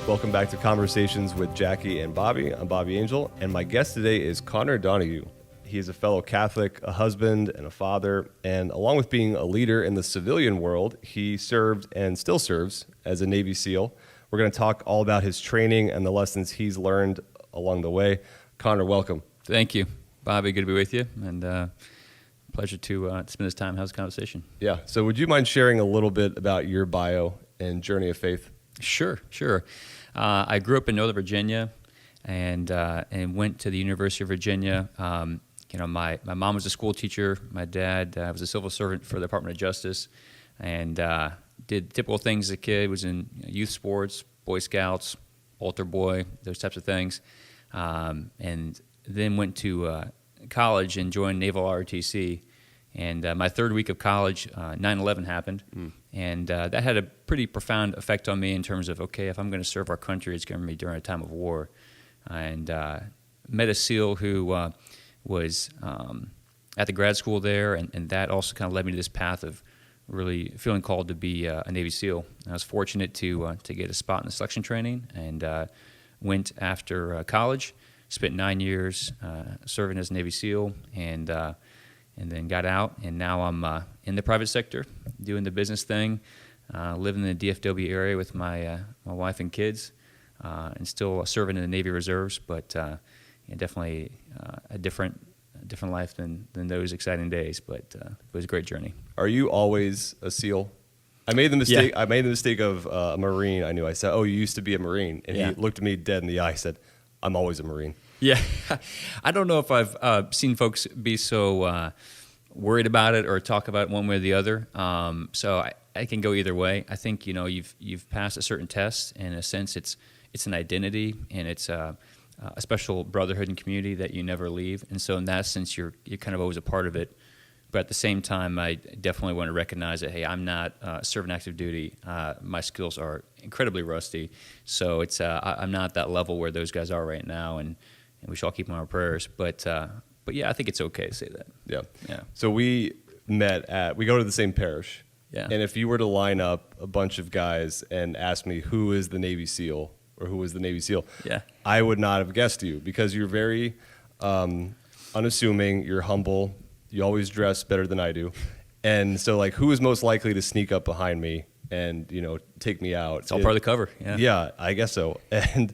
Welcome back to Conversations with Jackie and Bobby. I'm Bobby Angel, and my guest today is Conor Donahue. He is a fellow Catholic, a husband, and a father, and along with being a leader in the civilian world, he served and still serves as a Navy SEAL. We're going to talk all about his training and the lessons he's learned along the way. Conor, welcome. Thank you, Bobby. Good to be with you, and pleasure to spend this time and have this conversation. Yeah, so would you mind sharing a little bit about your bio and journey of faith? Sure. I grew up in Northern Virginia, and went to the University of Virginia. My mom was a school teacher. My dad was a civil servant for the Department of Justice, and did typical things as a kid. Was in youth sports, Boy Scouts, altar boy, those types of things, and then went to college and joined Naval ROTC. And my third week of college, 9/11 happened, and that had a pretty profound effect on me in terms of, okay, if I'm going to serve our country, it's going to be during a time of war. And met a SEAL who was at the grad school there, and that also kind of led me to this path of really feeling called to be a Navy SEAL. I was fortunate to get a spot in the selection training, and went after college, spent 9 years serving as a Navy SEAL, and then got out, and now I'm in the private sector, doing the business thing, living in the DFW area with my wife and kids, and still serving in the Navy Reserves, but definitely a different life than those exciting days, but it was a great journey. Are you always a SEAL? I made the mistake. Yeah. I made the mistake of a Marine. I knew. I said, "Oh, you used to be a Marine," and Yeah. he looked at me dead in the eye. Said, "I'm always a Marine." Yeah, I don't know if I've seen folks be so worried about it or talk about it one way or the other. So I can go either way. I think you've passed a certain test, and in a sense, it's an identity, and it's a special brotherhood and community that you never leave. And so in that sense, you're kind of always a part of it. But at the same time, I definitely want to recognize that, hey, I'm not serving active duty. My skills are incredibly rusty. So it's I'm not at that level where those guys are right now, and we should all keep them in our prayers. But yeah, I think it's okay to say that. Yeah. So we go to the same parish. Yeah. And if you were to line up a bunch of guys and ask me who is the Navy SEAL or who is the Navy SEAL, Yeah. I would not have guessed you, because you're very unassuming, you're humble, you always dress better than I do. And so, like, who is most likely to sneak up behind me and, take me out? It's all part of the cover. Yeah, I guess so. And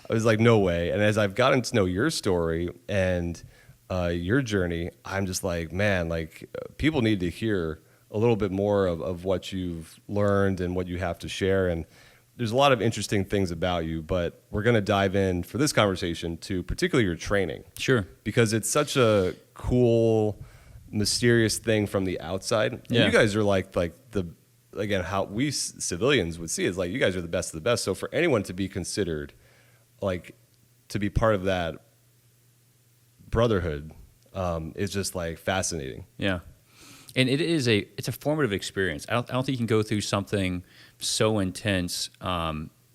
I was like, no way. And as I've gotten to know your story and your journey, I'm just like, man, like, people need to hear a little bit more of what you've learned and what you have to share. And there's a lot of interesting things about you, but we're going to dive in for this conversation to particularly your training. Sure. Because it's such a cool, mysterious thing from the outside. And Yeah. you guys are like again, how we civilians would see it is like, you guys are the best of the best. So for anyone to be considered, like, to be part of that brotherhood is just like fascinating. Yeah. And it's a formative experience. I don't think you can go through something so intense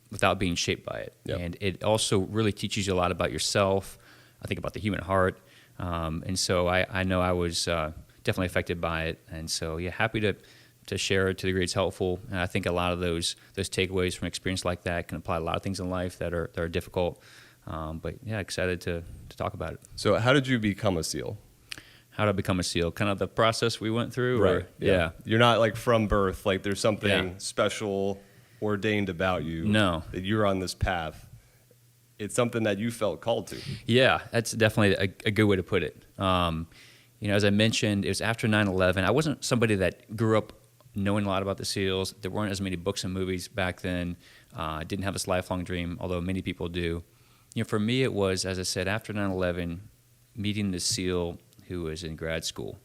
without being shaped by it. Yep. And it also really teaches you a lot about yourself. I think about the human heart. And so I know I was definitely affected by it. And so, yeah, happy to share it to the degree it's helpful. And I think a lot of those takeaways from an experience like that can apply to a lot of things in life that are difficult. But yeah, excited to talk about it. So how did you become a SEAL? How to become a SEAL? Kind of the process we went through? Right. Or, yeah. You're not like from birth, like there's something Yeah. special ordained about you. No. That you're on this path. It's something that you felt called to. Yeah, that's definitely a good way to put it. As I mentioned, it was after 9/11. I wasn't somebody that grew up knowing a lot about the SEALs. There weren't as many books and movies back then. I didn't have this lifelong dream, although many people do. For me, it was, as I said, after 9/11, meeting the SEAL who was in grad school.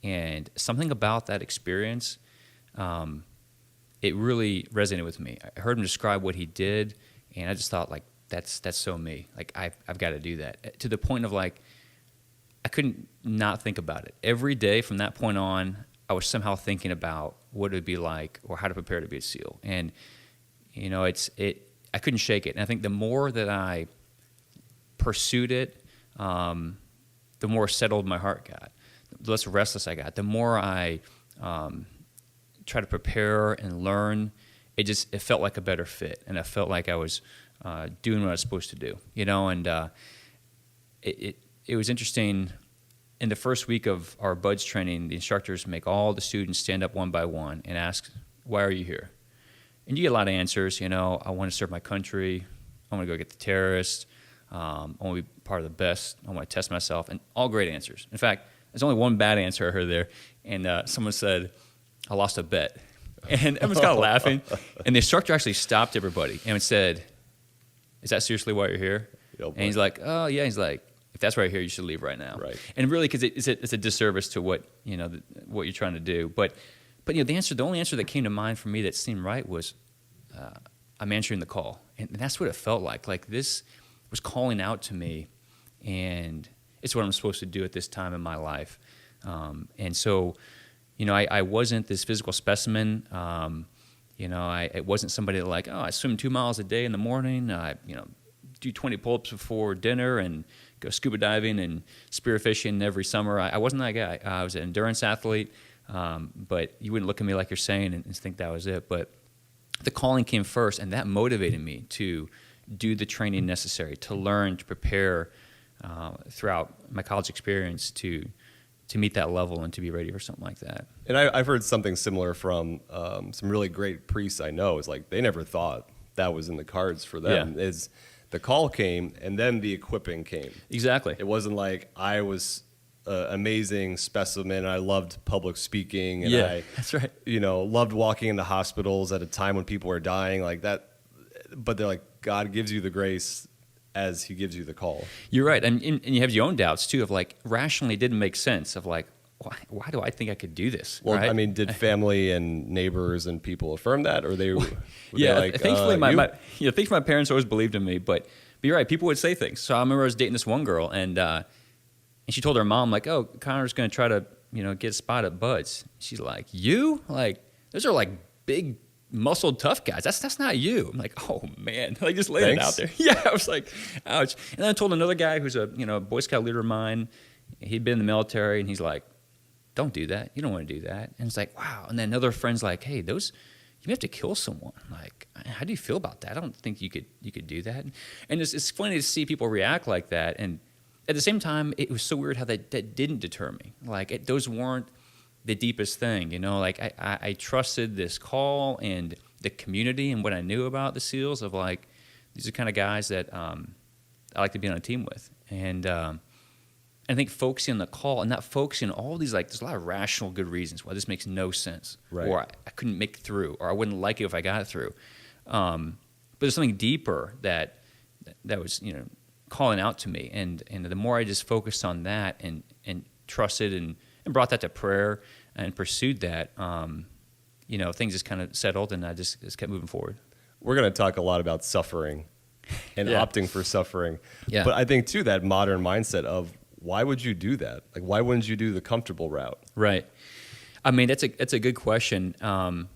And something about that experience, it really resonated with me. I heard him describe what he did, and I just thought, like, that's so me. Like, I've got to do that. To the point of, like, I couldn't not think about it. Every day from that point on, I was somehow thinking about what it would be like or how to prepare to be a SEAL. And, I couldn't shake it. And I think the more that I pursued it, the more settled my heart got, the less restless I got, the more I try to prepare and learn. it felt like a better fit, and I felt like I was doing what I was supposed to do, you know. And it was interesting. In the first week of our BUDS training, the instructors make all the students stand up one by one and ask, "Why are you here?" And you get a lot of answers. You know, I want to serve my country. I want to go get the terrorists. I want to be part of the best. I want to test myself. And all great answers. In fact, there's only one bad answer I heard there. And someone said, "I lost a bet." And everyone's kind of laughing. And the instructor actually stopped everybody and said, "Is that seriously why you're here?" And he's like, "Oh, yeah." He's like, "If that's why you're here, you should leave right now." Right. And really, because it's a disservice to what, you know, what you're trying to do. But you know, the only answer that came to mind for me that seemed right was, I'm answering the call. And that's what it felt like. Like, this was calling out to me, and it's what I'm supposed to do at this time in my life. And so, you know, I wasn't this physical specimen. You know, it wasn't somebody that like, oh, I swim 2 miles a day in the morning. I, you know, do 20 pull-ups before dinner and go scuba diving and spearfishing every summer. I wasn't that guy. I was an endurance athlete, but you wouldn't look at me like you're saying and think that was it. But the calling came first, and that motivated me to do the training necessary, to learn, to prepare throughout my college experience to meet that level and to be ready for something like that. And I've heard something similar from some really great priests I know. It's like they never thought that was in the cards for them. Yeah. Is the call came, and then the equipping came. Exactly. It wasn't like I was an amazing specimen, and I loved public speaking, and Yeah, that's right. you know, loved walking into hospitals at a time when people were dying like that. But they're like, God gives you the grace as he gives you the call. You're right. And you have your own doubts, too, of like, rationally it didn't make sense of like, why do I think I could do this? Well, right? I mean, did family and neighbors and people affirm that, or they? Yeah, like, thankfully, thankfully my parents always believed in me. But you're right, people would say things. So I remember I was dating this one girl, and she told her mom, like, "Oh, Conor's going to try to, you know, get a spot at BUDS." She's like, "You? Like, those are like big, muscled, tough guys. That's not you." I'm like, "Oh man," like just laid it out there. Yeah, I was like, "Ouch." And then I told another guy who's a Boy Scout leader of mine. He'd been in the military, and he's like, "Don't do that. You don't want to do that." And it's like, wow. And then another friend's like, "Hey, you have to kill someone. Like, how do you feel about that? I don't think you could do that." And it's funny to see people react like that. And at the same time, it was so weird how that didn't deter me. Like, those weren't the deepest thing, you know. Like, I trusted this call and the community and what I knew about the SEALs of like, these are kind of guys that I like to be on a team with. And I think focusing on the call and not focusing on all these, like, there's a lot of rational good reasons why this makes no sense. Right. Or I couldn't make it through, or I wouldn't like it if I got it through. But there's something deeper that was, you know, calling out to me. And the more I just focused on that and trusted and brought that to prayer and pursued that, you know, things just kind of settled, and I just kept moving forward. We're going to talk a lot about suffering and opting for suffering. Yeah. But I think, too, that modern mindset of, why would you do that? Like, why wouldn't you do the comfortable route? Right. I mean, that's a good question. I'm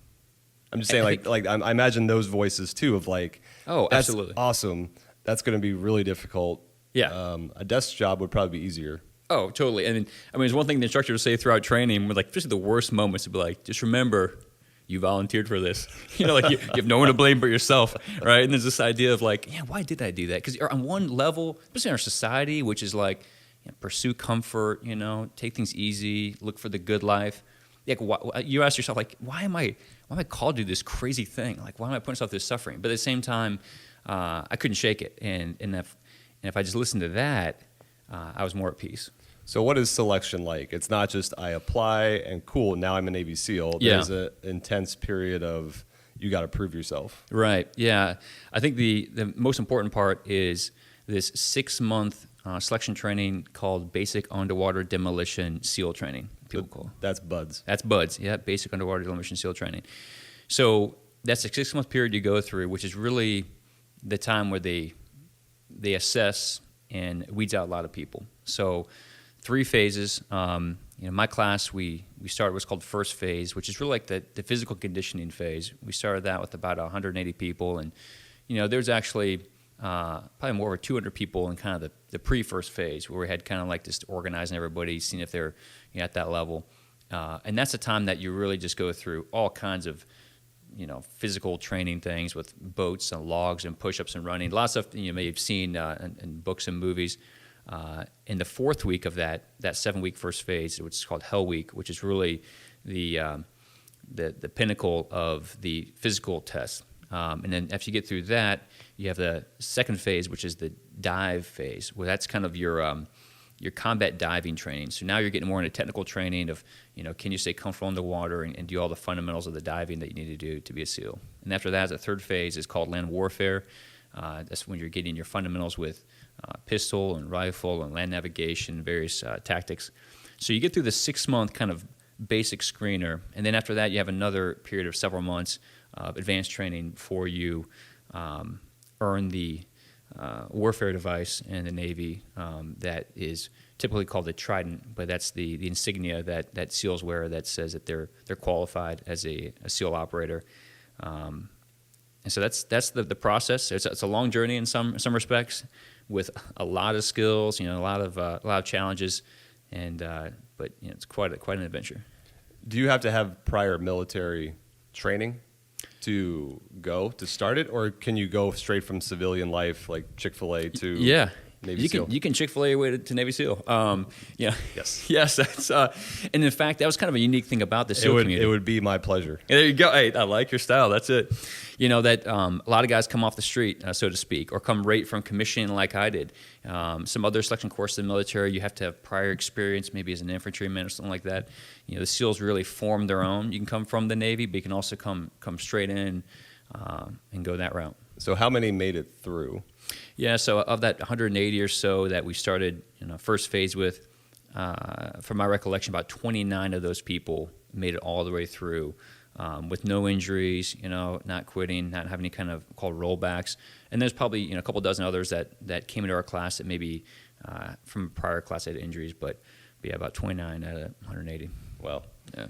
just saying, I imagine those voices too of like, oh, that's absolutely awesome. That's going to be really difficult. Yeah. A desk job would probably be easier. Oh, totally. I mean, it's one thing the instructor would say throughout training, with like, especially the worst moments, to be like, just remember, you volunteered for this. You know, like you have no one to blame but yourself, right? And there's this idea of like, yeah, why did I do that? Because on one level, especially in our society, which is like, you know, pursue comfort, you know, take things easy, look for the good life. Like, you ask yourself, like, why am I called to do this crazy thing? Like, why am I putting myself through this suffering? But at the same time, I couldn't shake it, and if I just listened to that, I was more at peace. So what is selection like? It's not just I apply and cool, now I'm a Navy SEAL. There's an intense period of you got to prove yourself. Right. Yeah. I think the most important part is this 6-month selection training called Basic Underwater Demolition SEAL training. People call that's BUDS. That's BUDS. Yeah, Basic Underwater Demolition SEAL training. So that's a 6-month period you go through, which is really the time where they assess and weeds out a lot of people. So 3 phases. My class, we started what's called first phase, which is really like the physical conditioning phase. We started that with about 180 people, and there's actually probably more over 200 people in kind of the pre-first phase, where we had kind of like just organizing everybody, seeing if they're at that level. And that's the time that you really just go through all kinds of physical training things with boats and logs and push-ups and running. A lot of stuff you may have seen in books and movies. In the fourth week of that 7-week first phase, which is called Hell Week, which is really the pinnacle of the physical test. And then after you get through that, you have the second phase, which is the dive phase, where that's kind of your combat diving training. So now you're getting more into technical training of, can you stay comfortable in the water and do all the fundamentals of the diving that you need to do to be a SEAL. And after that, the third phase is called land warfare. That's when you're getting your fundamentals with pistol and rifle and land navigation, various tactics. So you get through the 6-month kind of basic screener, and then after that, you have another period of several months of advanced training before you earn the warfare device in the Navy that is typically called the Trident, but that's the insignia that SEALs wear that says that they're qualified as a SEAL operator. And so that's the process. It's a long journey in some respects, with a lot of skills, a lot of challenges, and but it's quite an adventure. Do you have to have prior military training to start it, or can you go straight from civilian life like Chick-fil-A to Navy SEAL? You can Chick-fil-A your way to Navy SEAL. Yes. That's and in fact that was kind of a unique thing about the SEAL community. It would be my pleasure. There you go. Hey, I like your style. That's it. That a lot of guys come off the street, so to speak, or come right from commissioning like I did. Some other selection courses in the military, you have to have prior experience, maybe as an infantryman or something like that. The SEALs really form their own. You can come from the Navy, but you can also come straight in and go that route. So how many made it through? Yeah, so of that 180 or so that we started first phase with, from my recollection, about 29 of those people made it all the way through with no injuries, not quitting, not having any kind of called rollbacks. And there's probably a couple dozen others that came into our class that maybe from a prior class had injuries, but yeah, about 29 out of 180. Wow. Yeah.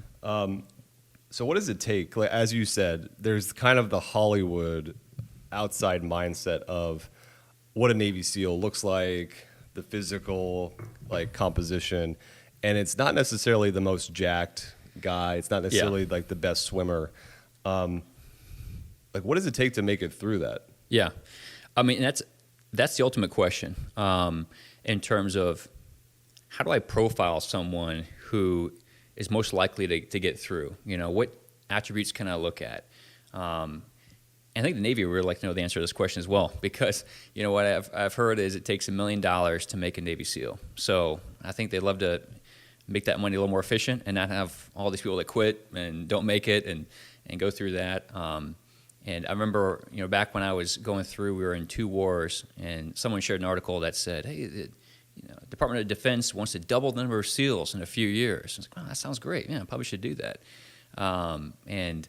So what does it take? Like, as you said, there's kind of the Hollywood outside mindset of what a Navy SEAL looks like, the physical composition, and it's not necessarily the most jacked guy. It's not necessarily like the best swimmer. What does it take to make it through that? Yeah, I mean that's the ultimate question in terms of how do I profile someone who is most likely to get through? What attributes can I look at? I think the Navy would really like to know the answer to this question as well, because what I've heard is it takes $1 million to make a Navy SEAL. So I think they'd love to make that money a little more efficient and not have all these people that quit and don't make it and go through that. And I remember, back when I was going through, we were in 2 wars, and someone shared an article that said, hey, the Department of Defense wants to double the number of SEALs in a few years. I was like, wow, that sounds great. Yeah, I probably should do that. And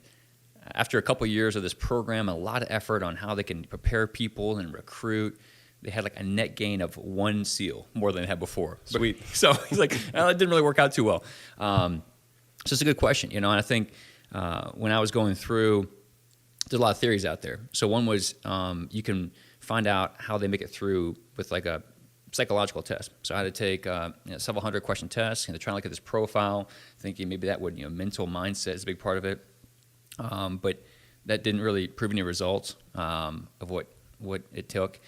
after a couple of years of this program, a lot of effort on how they can prepare people and recruit, they had a net gain of 1 SEAL more than they had before. Sweet. So he's like, well, it didn't really work out too well. So it's a good question, and I think when I was going through, there's a lot of theories out there. So one was you can find out how they make it through with a psychological test. So I had to take several hundred question tests to try and look at this profile, thinking maybe that would, mental mindset is a big part of it. But that didn't really prove any results of what it took.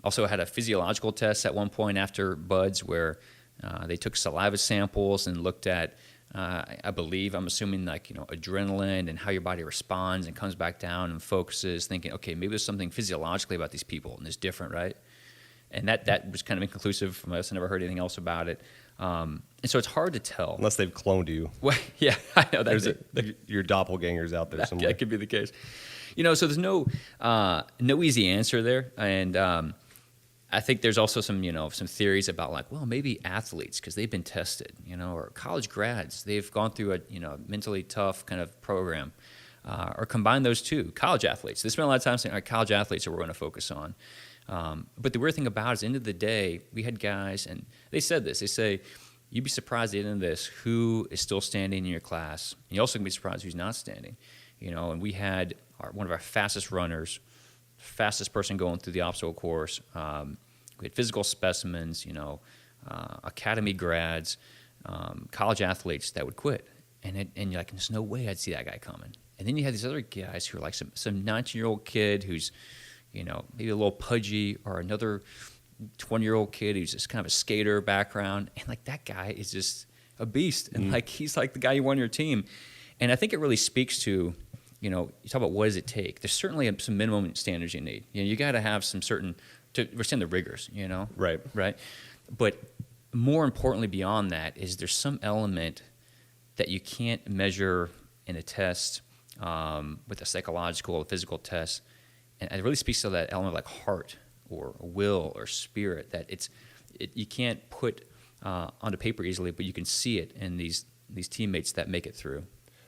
Also, I had a physiological test at one point after BUDS where they took saliva samples and looked at, I'm assuming adrenaline and how your body responds and comes back down and focuses, thinking, okay, maybe there's something physiologically about these people and it's different, right? And that was kind of inconclusive from us. I never heard anything else about it. And so it's hard to tell. Unless they've cloned you. Well, yeah, I know that. Your doppelganger's out there somewhere. That could be the case. So there's no easy answer there. And I think there's also some theories about maybe athletes, because they've been tested, or college grads, they've gone through a mentally tough kind of program, or combine those two. College athletes, they spend a lot of time saying, all right, college athletes are what we're going to focus on. But the weird thing about it is, at the end of the day, we had guys, and they said this. They say, you'd be surprised at the end of this who is still standing in your class. And you also can be surprised who's not standing. And we had one of our fastest runners, fastest person going through the obstacle course. We had physical specimens, academy grads, college athletes that would quit. And you're like, there's no way I'd see that guy coming. And then you have these other guys who are like some 19-year-old kid who's, maybe a little pudgy, or another 20-year-old kid who's just kind of a skater background. And like that guy is just a beast. And like he's like the guy you want on your team. And I think it really speaks to, you talk about what does it take. There's certainly some minimum standards you need. You got to have some certain, to understand the rigors, Right. Right. But more importantly beyond that is there's some element that you can't measure in a test, with a psychological or physical test. And it really speaks to that element of like heart or will or spirit that you can't put onto paper easily, but you can see it in these teammates that make it through.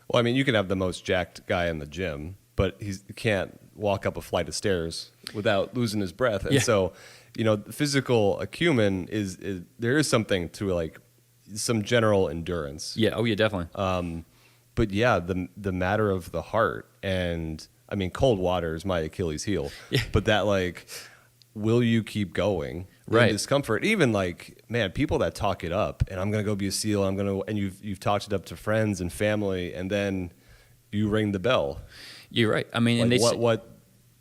Well, I mean, you can have the most jacked guy in the gym, but he can't walk up a flight of stairs without losing his breath. And so, physical acumen is there is something to like some general endurance. Yeah. Oh, yeah, definitely. But yeah, the matter of the heart, and I mean, cold water is my Achilles heel. Yeah. But that like, will you keep going? Right. In discomfort. Even like, man, people that talk it up, and I'm gonna go be a SEAL. And you've talked it up to friends and family, and then you ring the bell. You're right. I mean, Like, and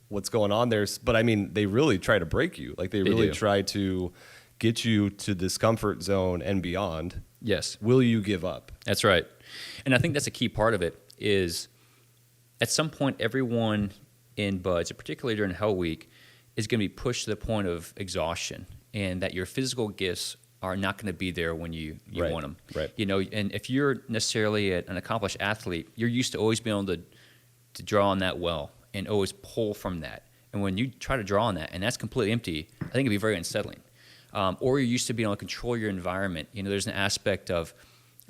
what's going on there? But I mean, they really try to break you. Like they really do. try to get you to discomfort zone and beyond. Yes, Will you give up? that's right. And I think that's a key part of it is at some point everyone in BUD/S, particularly during Hell Week, is going to be pushed to the point of exhaustion, and that your physical gifts are not going to be there when you Right, want them. right. And if you're necessarily an accomplished athlete, you're used to always being able to draw on that well and always pull from that. And when you try to draw on that and that's completely empty, I think it'd be very unsettling. Or you're used to being able to control your environment. There's an aspect of,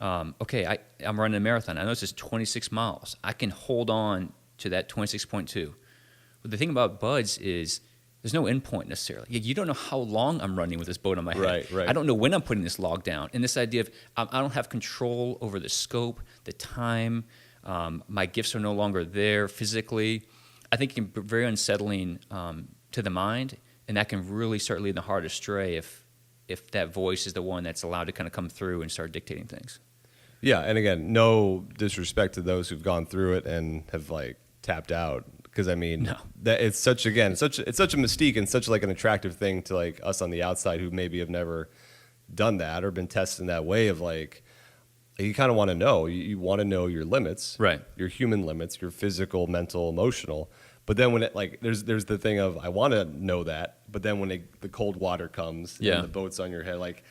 okay, I'm running a marathon. I know this is 26 miles. I can hold on to that 26.2. But the thing about BUD/S is there's no end point necessarily. You don't know how long I'm running with this boat on my head. Right. I don't know when I'm putting this log down. And this idea of I don't have control over the scope, the time. My gifts are no longer there physically. I think it can be very unsettling to the mind, and that can really start leading the heart astray if that voice is the one that's allowed to kind of come through and start dictating things. Yeah, and again, no disrespect to those who've gone through it and have like tapped out, because I mean, that it's such a mystique and such like an attractive thing to like us on the outside who maybe have never done that or been tested in that way of like you kind of want to know. You want to know your limits, Right? Your human limits, your physical, mental, emotional. But then when it like there's the thing of I want to know that, but then when the cold water comes and the boat's on your head, like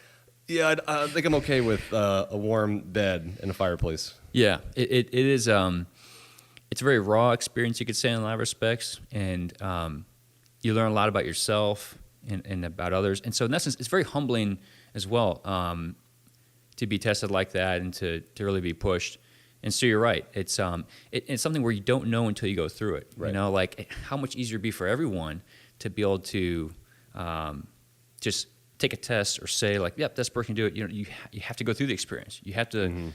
I think I'm okay with a warm bed and a fireplace. Yeah, it is. It's a very raw experience, you could say, in a lot of respects, and you learn a lot about yourself and about others. And so, in essence, it's very humbling as well to be tested like that and to really be pushed. And so, you're right. It's something where you don't know until you go through it. Right. Like how much easier it'd be for everyone to be able to just take a test or say like, yep, this person can do it. You have to go through the experience. You have to,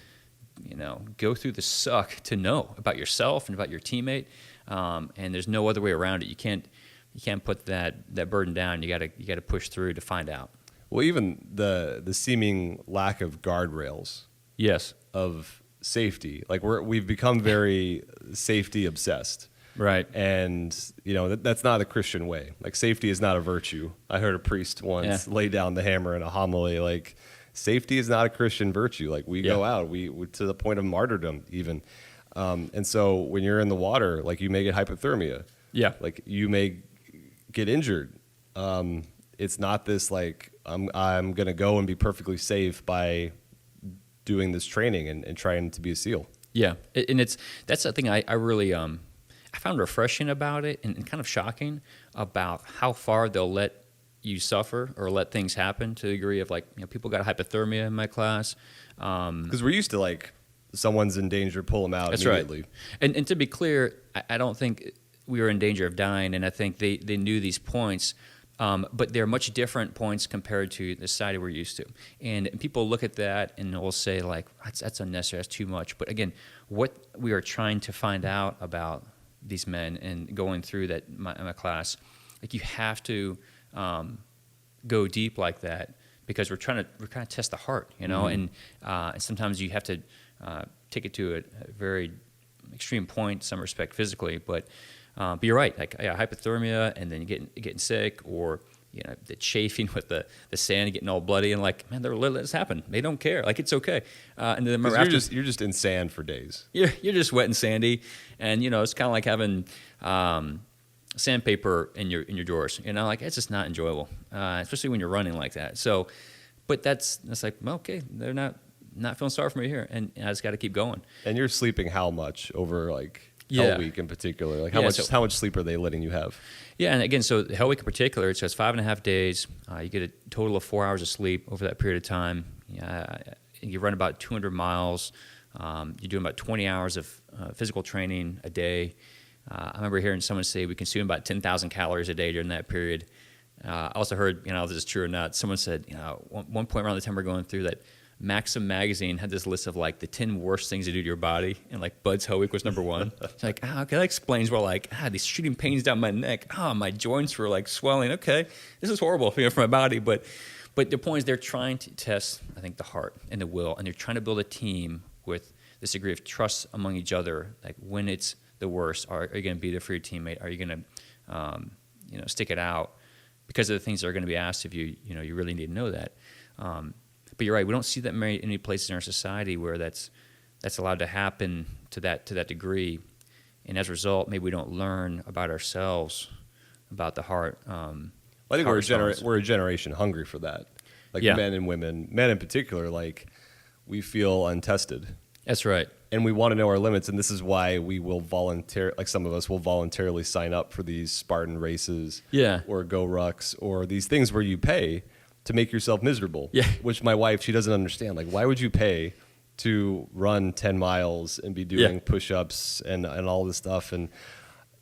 go through the suck to know about yourself and about your teammate. And there's no other way around it. You can't put that burden down. You got to push through to find out. Well, even the seeming lack of guardrails. Yes. Of safety, like we've become very safety obsessed. Right. And, that's not a Christian way. Like, safety is not a virtue. I heard a priest once lay down the hammer in a homily. Like, safety is not a Christian virtue. Like, we go out, we to the point of martyrdom, even. And so when you're in the water, like, you may get hypothermia. Yeah. Like, you may get injured. It's not this, like, I'm going to go and be perfectly safe by doing this training and trying to be a SEAL. Yeah. And that's the thing I really I found refreshing about it and kind of shocking about how far they'll let you suffer or let things happen to the degree of like, people got hypothermia in my class. Because we're used to like someone's in danger, pull them out that's immediately. Right. And to be clear, I don't think we were in danger of dying, and I think they knew these points. But they're much different points compared to the society we're used to. And people look at that and will say, like, that's unnecessary, that's too much. But again, what we are trying to find out about these men and going through that my class, like, you have to go deep like that because we're trying to test the heart, and sometimes you have to take it to a very extreme point in some respect physically, but you're right. Like hypothermia, and then getting sick, or the chafing with the sand getting all bloody, and like, man, they're letting this happen. They don't care. Like, it's okay. And then you're just in sand for days. You're just wet and sandy, and it's kind of like having sandpaper in your drawers. Like, it's just not enjoyable, especially when you're running like that. So, but that's like, well, okay, they're not feeling sorry for me here, and I just got to keep going. And you're sleeping how much over like Yeah. Hell Week in particular? Like how much sleep are they letting you have? Yeah, and again, so Hell Week in particular, so it's 5.5 days. You get a total of 4 hours of sleep over that period of time. You run about 200 miles. You're doing about 20 hours of physical training a day. I remember hearing someone say we consume about 10,000 calories a day during that period. I also heard, if this is true or not, someone said, one point around the time we're going through that, Maxim magazine had this list of like the 10 worst things to do to your body, and like Bud's Hell Week was number one. It's like, okay, that explains why, like, these shooting pains down my neck. My joints were like swelling. Okay, this is horrible for my body. But the point is, they're trying to test, I think, the heart and the will, and they're trying to build a team with this degree of trust among each other. Like, when it's the worst, are you going to be there for your teammate? Are you going to, stick it out? Because of the things that are going to be asked of you, you really need to know that. But you're right. We don't see that many places in our society where that's allowed to happen to that degree, and as a result, maybe we don't learn about ourselves, about the heart. I think we're a generation hungry for that. Like, men and women, men in particular, like, we feel untested. That's right. And we want to know our limits, and this is why we will some of us will voluntarily sign up for these Spartan races, or Go Rucks, or these things where you pay to make yourself miserable. Yeah. Which my wife, she doesn't understand. Like, why would you pay to run 10 miles and be doing push-ups and all this stuff? And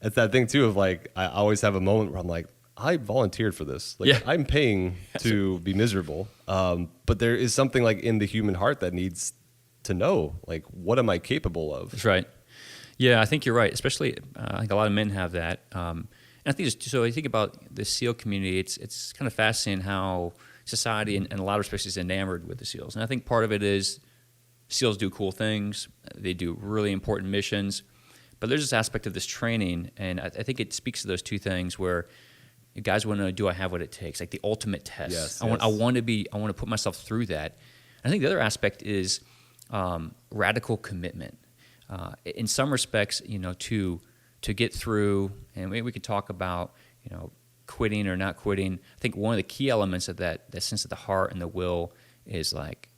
it's that thing too of like, I always have a moment where I'm like, I volunteered for this. Like, I'm paying to be miserable. But there is something like in the human heart that needs to know, like, what am I capable of? That's right. Yeah, I think you're right. Especially, I think a lot of men have that. And I think so. I think about the SEAL community. It's kind of fascinating how society, in a lot of respects, is enamored with the SEALs. And I think part of it is SEALs do cool things. They do really important missions. But there's this aspect of this training, and I think it speaks to those two things where guys want to know, do I have what it takes? Like the ultimate test. Yes, I want to put myself through that. And I think the other aspect is radical commitment. In some respects, to get through, and maybe we could talk about, quitting or not quitting. I think one of the key elements of that sense of the heart and the will is like,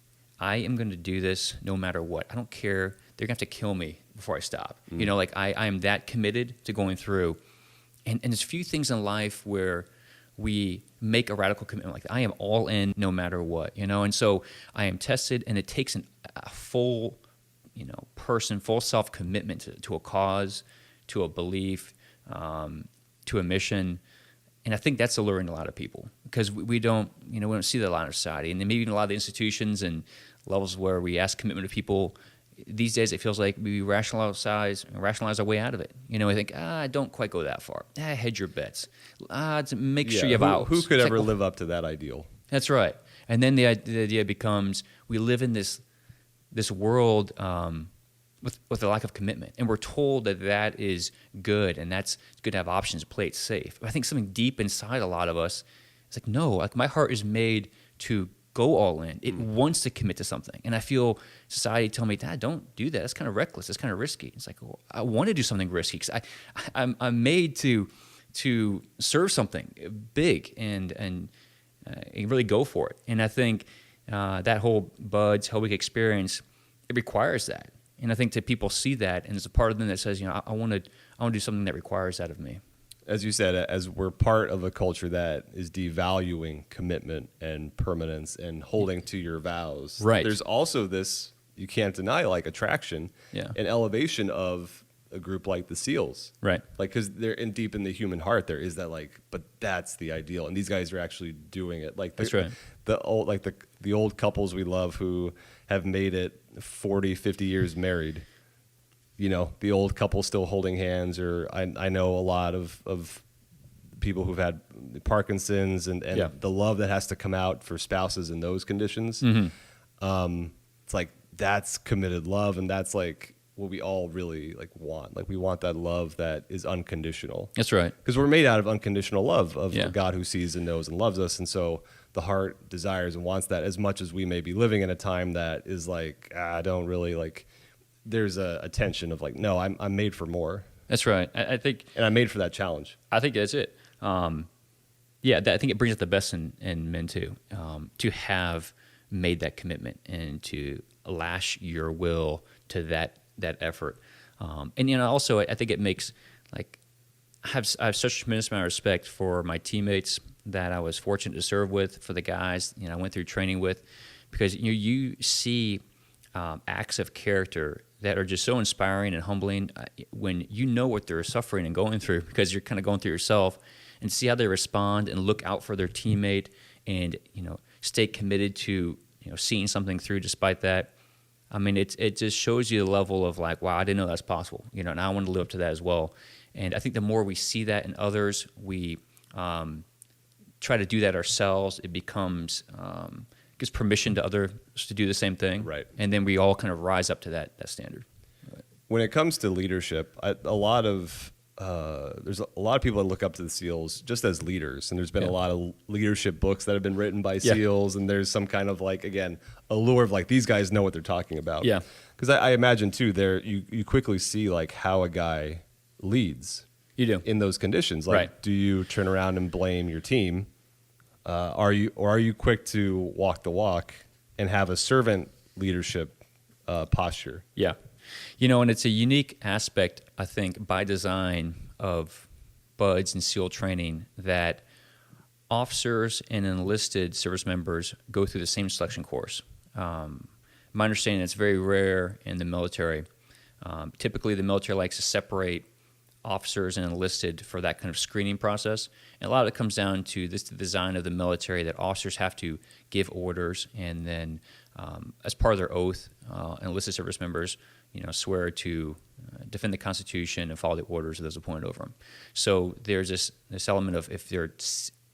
I am going to do this no matter what. I don't care. They're going to have to kill me before I stop. Like I am that committed to going through. And there's few things in life where we make a radical commitment like that. I am all in no matter what, And so I am tested, and it takes a full, full self-commitment to a cause, to a belief, to a mission. And I think that's alluring to a lot of people because we don't see that a lot in our society. And then maybe even a lot of the institutions and levels where we ask commitment of people, these days it feels like we rationalize our way out of it. I think, don't quite go that far. Hedge your bets. Make sure you have out. Who could ever live up to that ideal? That's right. And then the idea becomes we live in this world with a lack of commitment. And we're told that is good, and that's good to have options, play it safe. But I think something deep inside a lot of us is like, no, like my heart is made to go all in. It wants to commit to something. And I feel society tell me, Dad, don't do that. That's kind of reckless. That's kind of risky. It's like, well, I want to do something risky because I'm made to serve something big and really go for it. And I think that whole Bud's Hell Week experience, it requires that. And I think that people see that, and there's a part of them that says, I want to do something that requires that of me. As you said, as we're part of a culture that is devaluing commitment and permanence and holding to your vows, right. There's also this, you can't deny, like attraction and elevation of a group like the SEALs. Right. Like, because they're deep in the human heart, there is that like, but that's the ideal. And these guys are actually doing it. Like, that's right. The old couples we love who have made it 40, 50 years married. The old couple still holding hands, or I know a lot of people who've had Parkinson's and the love that has to come out for spouses in those conditions. Mm-hmm. It's like, that's committed love, and that's like what we all really like want. Like we want that love that is unconditional. That's right. Because we're made out of unconditional love of Yeah. a God who sees and knows and loves us. And so the heart desires and wants that, as much as we may be living in a time that is like, I don't really like, there's a tension of like, no, I'm made for more. That's right. I think, And I'm made for that challenge. I think that's it. I think it brings out the best in men too, to have made that commitment and to lash your will to that effort. And also I think it makes like I have such a tremendous amount of respect for my teammates that I was fortunate to serve with, for the guys I went through training with, because you see acts of character that are just so inspiring and humbling when you know what they're suffering and going through, because you're kind of going through yourself, and see how they respond and look out for their teammate and stay committed to seeing something through despite that. I mean, it just shows you the level of like, wow, I didn't know that's possible. And I want to live up to that as well. And I think the more we see that in others, we try to do that ourselves. It becomes gives permission to others to do the same thing, Right. And then we all kind of rise up to that standard. Right. When it comes to leadership, there's a lot of people that look up to the SEALs just as leaders, and there's been a lot of leadership books that have been written by SEAls, and there's some kind of like, again, allure of like, these guys know what they're talking about. Yeah. Because I imagine too, you quickly see like how a guy leads. You do. In those conditions. Like, Right. do you turn around and blame your team? Are you quick to walk the walk and have a servant leadership posture? Yeah. And it's a unique aspect, I think, by design of BUDS and SEAL training, that officers and enlisted service members go through the same selection course. My understanding, it's very rare in the military. Typically, the military likes to separate officers and enlisted for that kind of screening process. And a lot of it comes down to the design of the military, that officers have to give orders, and then as part of their oath, enlisted service members swear to defend the Constitution and follow the orders of those appointed over them. So there's this element of, if they're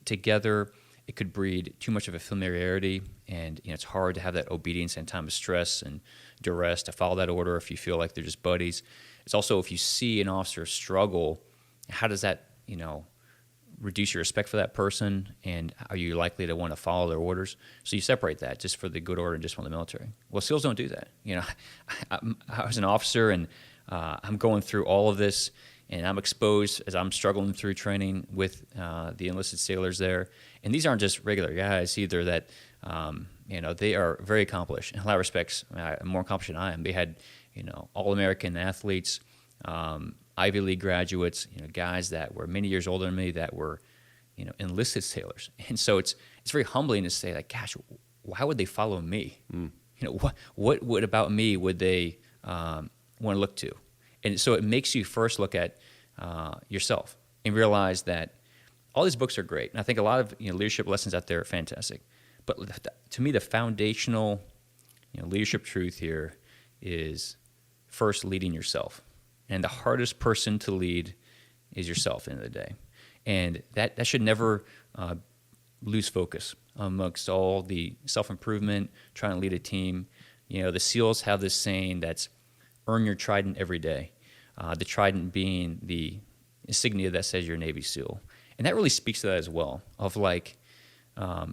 together, it could breed too much of a familiarity, and it's hard to have that obedience in time of stress and duress to follow that order if you feel like they're just buddies. It's also, if you see an officer struggle, how does that reduce your respect for that person, and are you likely to want to follow their orders? So you separate that just for the good order and just for the military. Well, SEALs don't do that. I was an officer, and I'm going through all of this, and I'm exposed as I'm struggling through training with the enlisted sailors there. And these aren't just regular guys either, that they are very accomplished. In a lot of respects, more accomplished than I am. They had All-American athletes, Ivy League graduates, guys that were many years older than me, that were, enlisted sailors. And so it's very humbling to say, like, gosh, why would they follow me? What about me would they want to look to? And so it makes you first look at yourself and realize that all these books are great. And I think a lot of leadership lessons out there are fantastic. But to me, the foundational leadership truth here is first leading yourself. And the hardest person to lead is yourself at the end of the day. And that should never lose focus amongst all the self-improvement, trying to lead a team. The SEALs have this saying that's earn your trident every day. The trident being the insignia that says you're a Navy SEAL. And that really speaks to that as well, of like,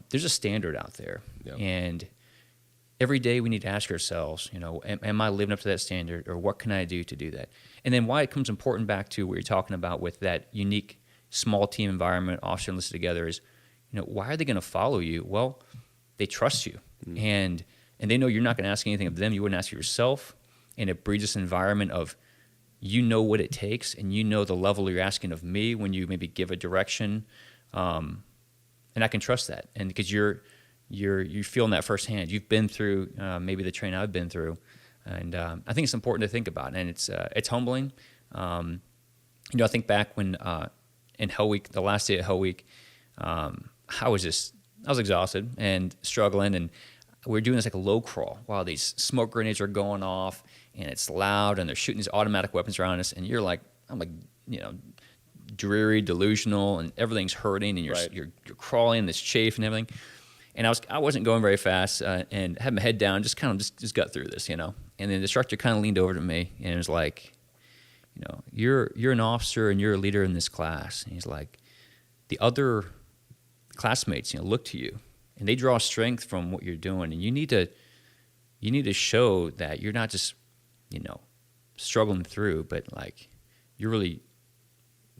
there's a standard out there. Yeah. And every day we need to ask ourselves, am I living up to that standard, or what can I do to do that? And then why it comes important back to what you're talking about with that unique small team environment, officer enlisted together, is, why are they going to follow you? Well, they trust you. Mm-hmm. And they know you're not going to ask anything of them you wouldn't ask of yourself. And it breeds this environment of, what it takes, and the level you're asking of me when you maybe give a direction. And I can trust that. And because you're feeling that firsthand. You've been through maybe the training I've been through, and I think it's important to think about. And it's humbling. I think back when in Hell Week, the last day of Hell Week, I was exhausted and struggling, and we were doing this like a low crawl while these smoke grenades are going off, and it's loud, and they're shooting these automatic weapons around us, and I'm like dreary, delusional, and everything's hurting, and you're crawling in this chafe and everything. And I wasn't going very fast, and had my head down, just got through this, And then the instructor kind of leaned over to me and was like, you're an officer and you're a leader in this class. And he's like, the other classmates, look to you, and they draw strength from what you're doing, and you need to show that you're not just, struggling through, but like you're really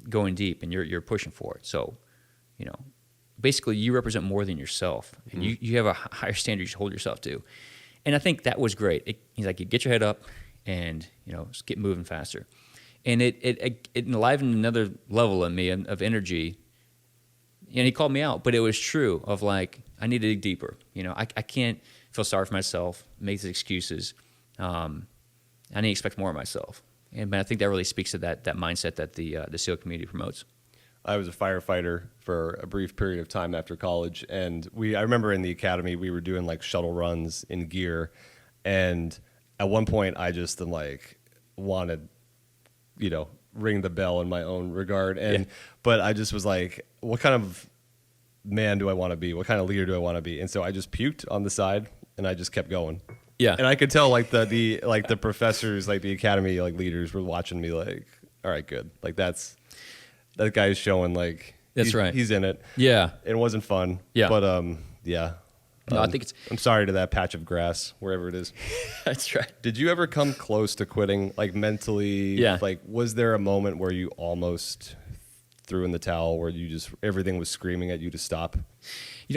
going deep and you're pushing for it. So, basically you represent more than yourself, and you have a higher standard you should hold yourself to. And I think that was great. He's like, you get your head up and, just get moving faster. And it enlivened another level in me of energy. And he called me out, but it was true of like, I need to dig deeper. I can't feel sorry for myself, make these excuses. I need to expect more of myself. And I think that really speaks to that mindset that the SEAL community promotes. I was a firefighter for a brief period of time after college, and I remember in the academy we were doing like shuttle runs in gear, and at one point I just wanted, ring the bell in my own regard, but I just was like, what kind of man do I want to be? What kind of leader do I want to be? And so I just puked on the side, and I just kept going. Yeah, and I could tell like the professors, like the academy leaders were watching me like, all right, good, like that guy's showing like that's right, he's in it. Yeah, it wasn't fun. Yeah, but yeah. No, I think I'm sorry to that patch of grass wherever it is. That's right. Did you ever come close to quitting, like mentally? Yeah. Like, was there a moment where you almost threw in the towel, where you just everything was screaming at you to stop?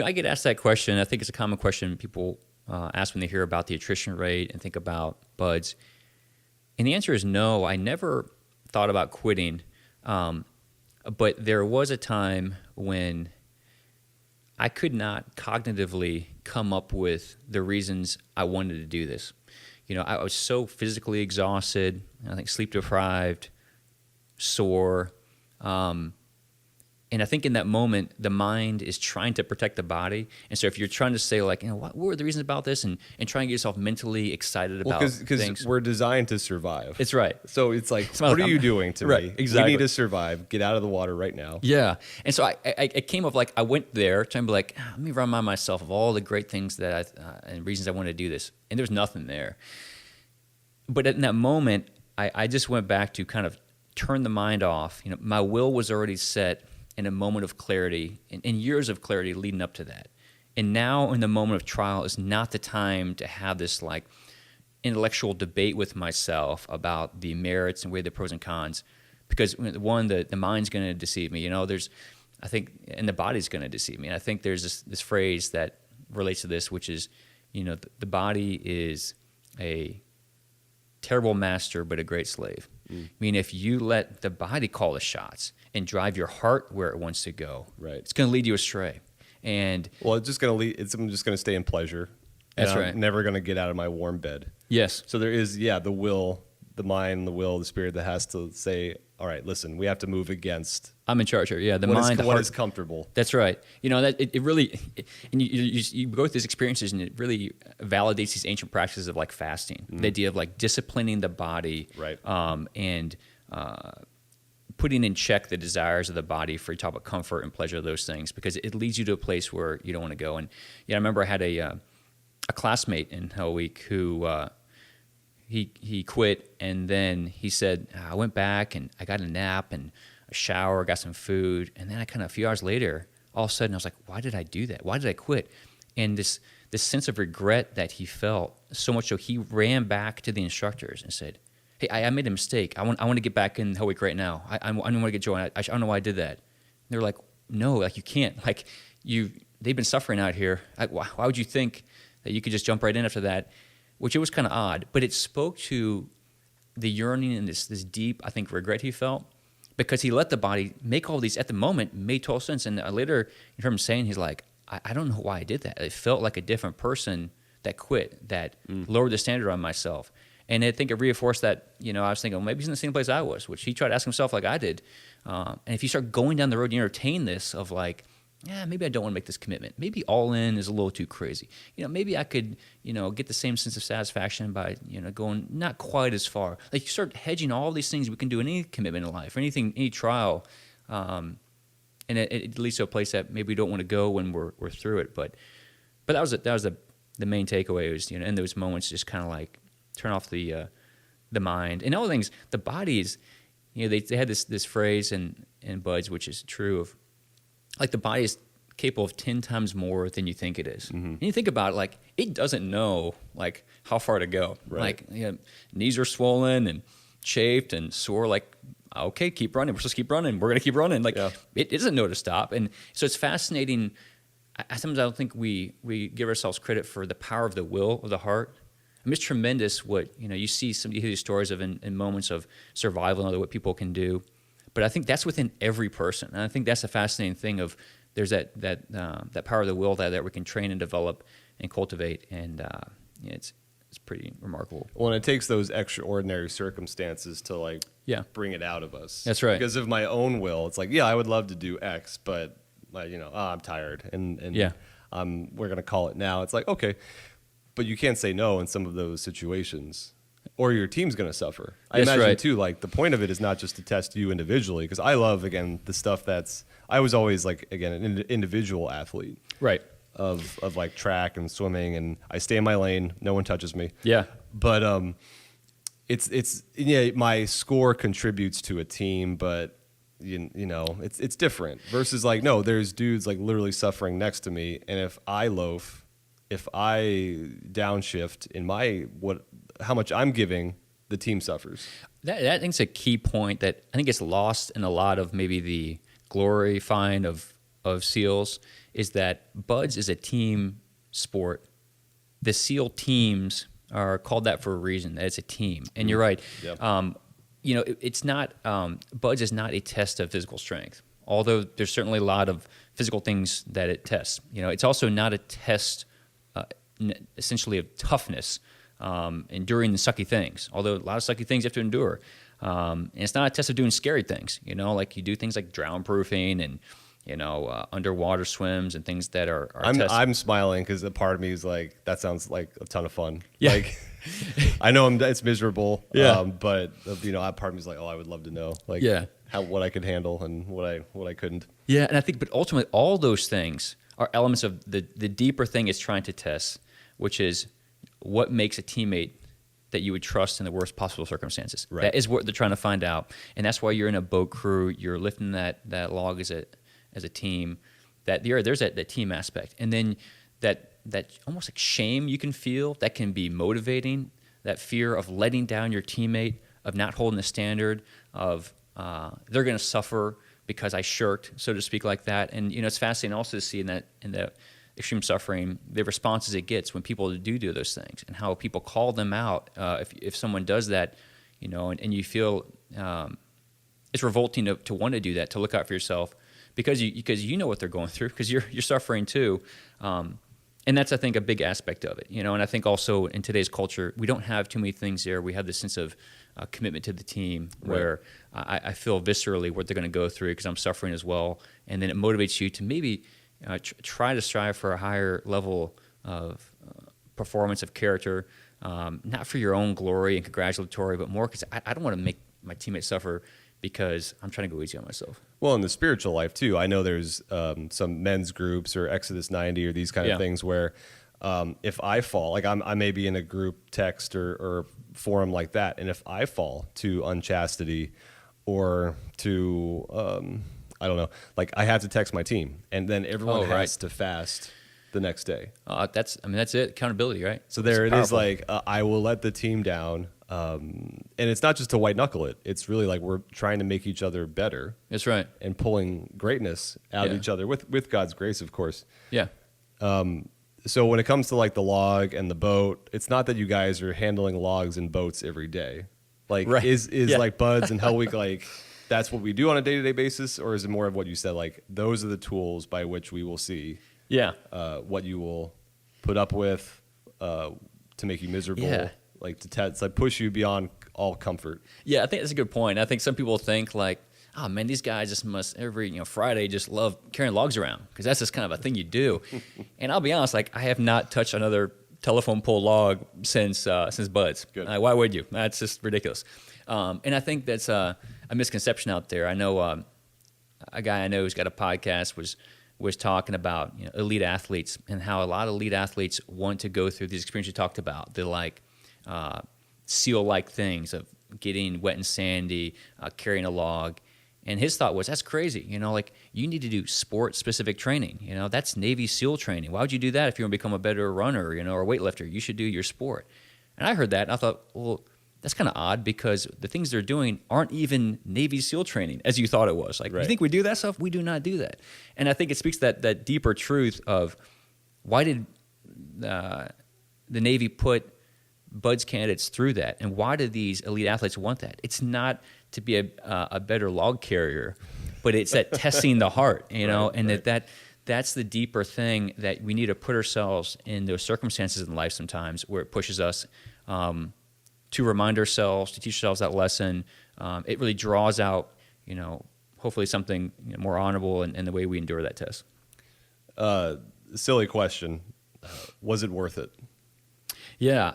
I get asked that question. I think it's a common question people ask when they hear about the attrition rate and think about buds. And the answer is no. I never thought about quitting, but there was a time when I could not cognitively come up with the reasons I wanted to do this. I was so physically exhausted, I think sleep deprived, sore. And I think in that moment, the mind is trying to protect the body. And so if you're trying to say like, what were the reasons about this? And try and get yourself mentally excited about things. Because we're designed to survive. It's right. So it's like, what are you doing to right, me? Exactly. We need to survive. Get out of the water right now. Yeah. And so I came up like, I went there trying to be like, let me remind myself of all the great things that and reasons I want to do this. And there's nothing there. But in that moment, I just went back to kind of turn the mind off. My will was already set in a moment of clarity and years of clarity leading up to that. And now in the moment of trial is not the time to have this like intellectual debate with myself about the merits and weigh the pros and cons, because one, the mind's going to deceive me. I think, and the body's going to deceive me. And I think there's this phrase that relates to this, which is, the body is a terrible master, but a great slave. I mean, if you let the body call the shots and drive your heart where it wants to go, right, it's going to lead you astray. And it's just going to lead. I'm just going to stay in pleasure. That's and right. I'm never going to get out of my warm bed. Yes. So there is, the will, the mind, the will, the spirit that has to say, all right, listen, we have to move against. I'm in charge here. Yeah, the what mind, is, the what heart. is comfortable. That's right. That it really, and you go through these experiences, and it really validates these ancient practices of like fasting, the idea of like disciplining the body, right, and putting in check the desires of the body for you talk about comfort and pleasure of those things, because it leads you to a place where you don't want to go. And I remember I had a classmate in Hell Week who he quit, and then he said, I went back and I got a nap and a shower, got some food, and then I kind of a few hours later, all of a sudden I was like, why did I do that? Why did I quit? And this sense of regret that he felt, so much so he ran back to the instructors and said, hey, I made a mistake. I want to get back in Hell Week right now. I want to get joined. I don't know why I did that. And they were like, no, like you can't. Like they've been suffering out here. Why would you think that you could just jump right in after that? Which it was kind of odd, but it spoke to the yearning and this deep, I think, regret he felt, because he let the body make all these, at the moment, made total sense. And later, you heard him saying, he's like, I don't know why I did that. It felt like a different person that quit, that lowered the standard on myself. And I think it reinforced that, I was thinking, well, maybe he's in the same place I was, which he tried to ask himself like I did. And if you start going down the road, you entertain this of like, maybe I don't want to make this commitment. Maybe all in is a little too crazy. Maybe I could, get the same sense of satisfaction by, going not quite as far. Like you start hedging all these things we can do in any commitment in life, or anything, any trial. And it leads to a place that maybe we don't want to go when we're through it. But that was the main takeaway was, in those moments, just kind of like turn off the mind, and all things. The body's, they had this phrase in Buds, which is true of, like, the body is capable of 10 times more than you think it is. Mm-hmm. And you think about it, like, it doesn't know, like, how far to go. Right. Like, knees are swollen and chafed and sore. Like, okay, keep running. We're supposed to keep running. We're going to keep running. Like, it doesn't know to stop. And so it's fascinating. Sometimes I don't think we give ourselves credit for the power of the will of the heart. I mean, it's tremendous what, you hear these stories of in moments of survival and what people can do. But I think that's within every person. And I think that's a fascinating thing of there's that power of the will that we can train and develop and cultivate. And it's pretty remarkable. Well, and it takes those extraordinary circumstances to, like, bring it out of us. That's right. Because of my own will, it's like, I would love to do X, but, I'm tired. And we're going to call it now. It's like, okay. But you can't say no in some of those situations, or your team's going to suffer. I imagine, too, like, the point of it is not just to test you individually, because I love, again, the stuff I was always, like, again, an individual athlete. Right. Of like track and swimming, and I stay in my lane. No one touches me. Yeah. But it's my score contributes to a team, but it's different versus, like, no, there's dudes, like, literally suffering next to me, and if I loaf, if I downshift in how much I'm giving, the team suffers. That I think is a key point that I think gets lost in a lot of maybe the glorifying of SEALs, is that Buds is a team sport. The SEAL teams are called that for a reason. That it's a team, and you're right. Yep. It's not Buds is not a test of physical strength, although there's certainly a lot of physical things that it tests. It's also not a test, essentially, of toughness, enduring the sucky things. Although a lot of sucky things you have to endure, and it's not a test of doing scary things. Like you do things like drown proofing and underwater swims and things that are I'm smiling because a part of me is like, that sounds like a ton of fun. Yeah. Like, I know it's miserable. Yeah. But part of me is like, I would love to know, like, what I could handle and what I couldn't. Yeah, and I think, but ultimately, all those things are elements of the deeper thing it's trying to test, which is what makes a teammate that you would trust in the worst possible circumstances. Right. That is what they're trying to find out, and that's why you're in a boat crew. You're lifting that log as a team. There's that team aspect, and then that almost like shame you can feel that can be motivating. That fear of letting down your teammate, of not holding the standard, of they're going to suffer because I shirked, so to speak, like that. And it's fascinating also to see in the extreme suffering the responses it gets when people do those things, and how people call them out if someone does that, and you feel it's revolting to want to do that, to look out for yourself. Because you know what they're going through, because you're suffering too, and that's, I think, a big aspect of it. And I think also in today's culture we don't have too many things there. We have this sense of commitment to the team, where I feel viscerally what they're going to go through because I'm suffering as well, and then it motivates you to maybe try to strive for a higher level of performance, of character, not for your own glory and congratulatory, but more because I don't want to make my teammates suffer because I'm trying to go easy on myself. Well, in the spiritual life too, I know there's some men's groups or Exodus 90 or these kind of things where if I fall, like I may be in a group text or forum like that, and if I fall to unchastity or to I don't know, like I have to text my team, and then everyone has to fast the next day. That's it. Accountability, right? So there it is. Like I will let the team down. And it's not just to white knuckle it. It's really like we're trying to make each other better. That's right. And pulling greatness out of each other with God's grace, of course. Yeah. So when it comes to like the log and the boat, it's not that you guys are handling logs and boats every day. Like is like Buds and Hell Week, like that's what we do on a day-to-day basis, or is it more of what you said, like those are the tools by which we will see what you will put up with to make you miserable. Yeah. Like to like push you beyond all comfort. Yeah, I think that's a good point. I think some people think like, oh man, these guys just must every Friday just love carrying logs around because that's just kind of a thing you do. And I'll be honest, like I have not touched another telephone pole log since Buds. Good. Why would you? That's just ridiculous. And I think that's a misconception out there. I know a guy I know who's got a podcast was talking about elite athletes and how a lot of elite athletes want to go through these experiences you talked about. They're like SEAL-like things of getting wet and sandy, carrying a log. And his thought was, that's crazy. Like, you need to do sport-specific training. That's Navy SEAL training. Why would you do that if you want to become a better runner, or weightlifter? You should do your sport. And I heard that, and I thought, well, that's kind of odd, because the things they're doing aren't even Navy SEAL training as you thought it was. Like, right. You think we do that stuff? We do not do that. And I think it speaks to that deeper truth of why did the Navy put BUD/S candidates through that, and why do these elite athletes want that? It's not to be a better log carrier, but it's that testing the heart, and that's the deeper thing, that we need to put ourselves in those circumstances in life sometimes where it pushes us to remind ourselves, to teach ourselves that lesson. It really draws out, hopefully something more honorable in the way we endure that test. Silly question. Was it worth it? Yeah,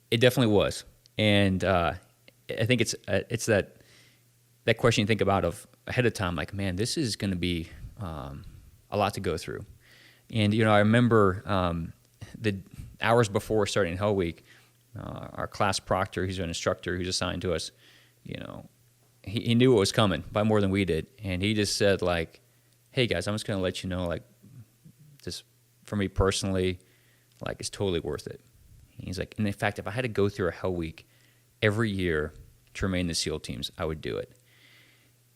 it definitely was. And I think it's that question you think about of ahead of time, like, man, this is going to be a lot to go through. And, I remember the hours before starting Hell Week, our class proctor, he's an instructor who's assigned to us, he knew what was coming by more than we did. And he just said, like, hey, guys, I'm just going to let you know, like, this, for me personally, like, it's totally worth it. He's like, and in fact, if I had to go through a Hell Week every year to remain in the SEAL teams, I would do it.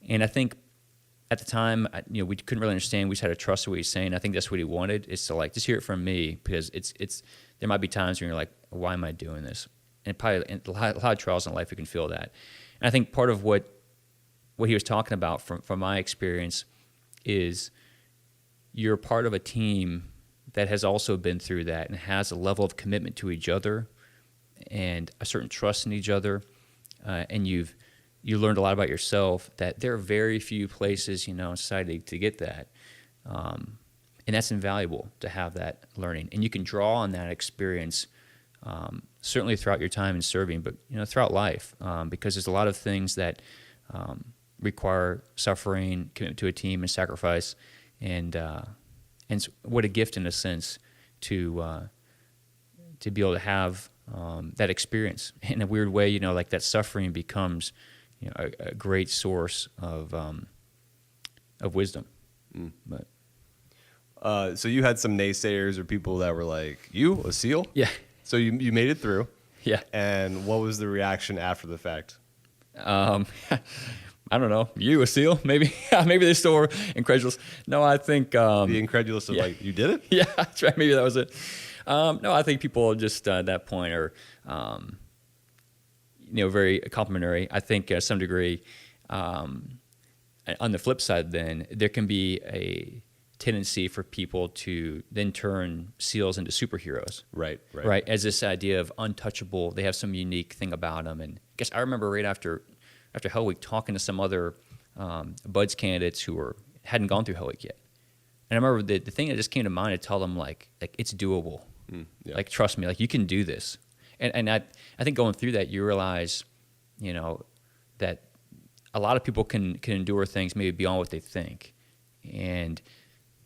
And I think at the time, we couldn't really understand. We just had to trust what he's saying. I think that's what he wanted, is to, like, just hear it from me, because it's there might be times when you're like, why am I doing this? And probably a lot of trials in life, you can feel that. And I think part of what he was talking about from my experience is you're part of a team that has also been through that and has a level of commitment to each other and a certain trust in each other, and you learned a lot about yourself, that there are very few places, in society to get that. And that's invaluable to have that learning. And you can draw on that experience, certainly throughout your time in serving, but, throughout life, because there's a lot of things that require suffering, commitment to a team, and sacrifice. And what a gift, in a sense, to be able to have that experience. In a weird way, like, that suffering becomes a great source of wisdom. But so you had some naysayers or people that were like, you, a SEAL? yeah, So you made it through. yeah. And what was the reaction after the fact? I don't know. You, a SEAL? Maybe maybe they're still incredulous. No, I think The incredulous of yeah. like, you did it? Yeah, that's right. Maybe that was it. No, I think people just at that point are, very complimentary. I think to some degree, on the flip side, then there can be a tendency for people to then turn SEALs into superheroes. Right. As this idea of untouchable, they have some unique thing about them. And I guess I remember right after Hell Week talking to some other BUD/S candidates who hadn't gone through Hell Week yet. And I remember the thing that just came to mind to tell them, like it's doable. Yeah. Like, trust me, like, you can do this. And I think going through that, you realize, that a lot of people can endure things maybe beyond what they think. And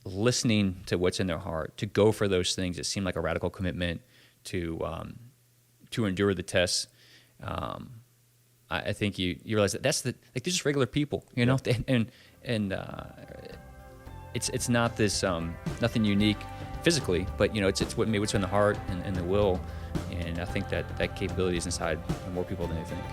listening to what's in their heart, to go for those things that seem like a radical commitment, to endure the tests. I think you realize that they're just regular people, Yeah. and it's not this nothing unique physically, but it's what's in the heart and the will, and I think that capability is inside more people than they think.